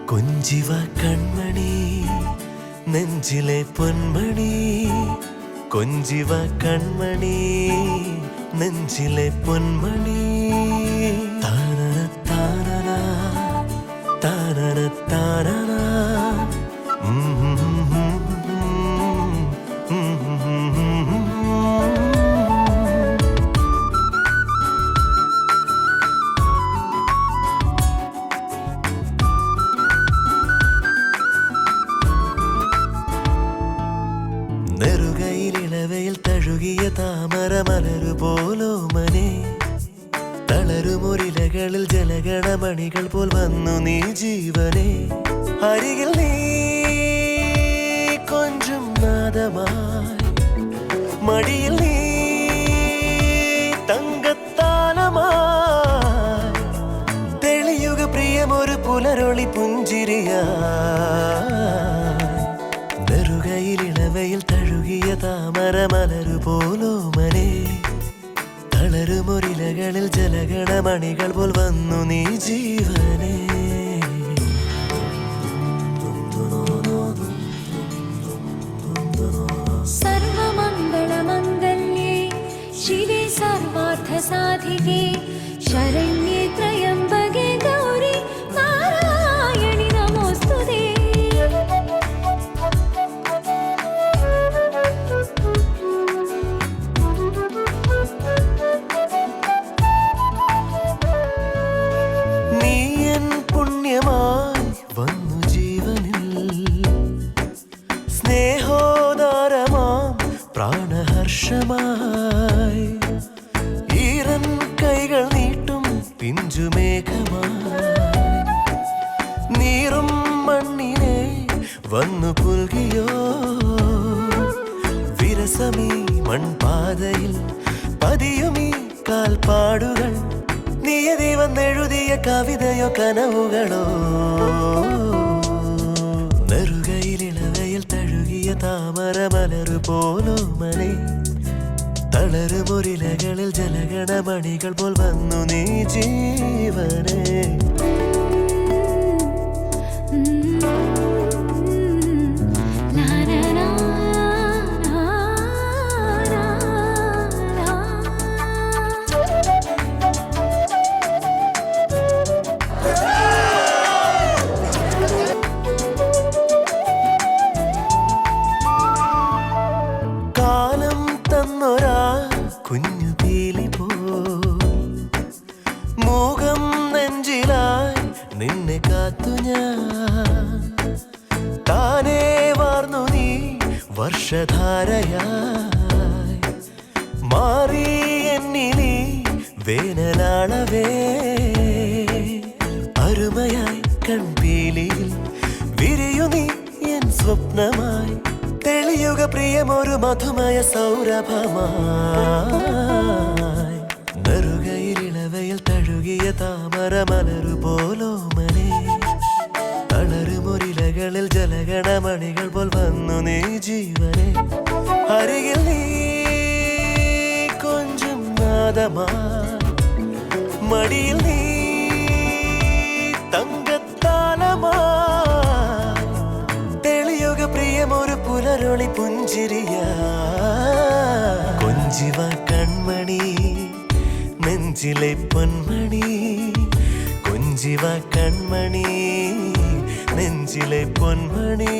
കൊഞ്ചിവ കൺമണി നെഞ്ചിലെ പൊന്മണി കൊഞ്ചിവ കൺമണി നെഞ്ചിലെ പൊന്മണി താനന താനന താനന താനന നെറുകയിലിളവയിൽ തഴുകിയ താമര മലരു പോലോ മനെ തളരുമൊരിലകളിൽ ജലഗണമണികൾ പോൽ വന്നു നീ ജീവനെ അരികിൽ നീ കൊഞ്ചും നാദമായി മടിയിൽ നീ തങ്കത്താലമായി തെളിയുക പ്രിയമൊരു പുലരൊളി പുഞ്ചിരിയാ നെറുകയിലിളവയിൽ തഴുകിയ താമര മലരു പോലോ മനെ തളരുമൊരിലകളിൽ ജലഗണമണികൾ പോൽ വന്നു നീ ജീവനെ സർവമംഗളമംഗല്യേ ശിവേ സർവാർത്ഥസാധികേ ശരണ്യേ ത്രയംബകേ ഗൗരി നാരായണി നമോസ്തുതേ. നീ എൻ പുണ്യമായി വന്നു ജീവനിൽ സ്നേഹോദാരമാം പ്രാണഹർഷമായി ഈറൻ കൈകൾ നീട്ടും പിഞ്ചുമേഘമായി നീറും മണ്ണിനെ വന്നു പുൽകിയോ വിരസമീ മൺപാതയിൽ പതിയുമീ കാൽപ്പാടുകൾ നിയതി വന്നെഴുതിയ കവിതയോ കനവുകളോ നെറുകയിലിളവയിൽ തഴുകിയ താമര മലരു പോലോ മനെ തളരുമൊരിലകളിൽ ജലഗണമണികൾ പോൽ വന്നു നീ ജീവനെ കാലം തന്നൊരാ കുഞ്ഞു പീലി പോ മൂകം നെഞ്ചിലായി നിന്നെ കാത്തു ഞാൻ താനേ വാർന്നു നീ വർഷധാരയായി മാറി എന്നിലീ വേനലാളവേ അരുമയായി കൺപീലിയിൽ വിരിയു നീ എൻ സ്വപ്നമായി തെളിയുക പ്രിയമൊരു മധുമയ സൗരഭമായി നെറുകയിലിളവയിൽ തഴുകിയ താമര മലരു പോലോ മനെ തളരുമൊരിലകളിൽ ജലഗണമണികൾ പോൽ വന്നു നീ ജീവനെ അരികിൽ നീ കൊഞ്ചും നാദമായി മടിയിൽ നീ തങ്കത്താലമായി തെളിയുക പ്രിയമൊരു പുലരൊളി പുഞ്ചിരിയാ കൊഞ്ചിവ കൺമണി നെഞ്ചിലെ പൊന്മണി കൊഞ്ചിവ കൺമണി നെഞ്ചിലെ പൊന്മണി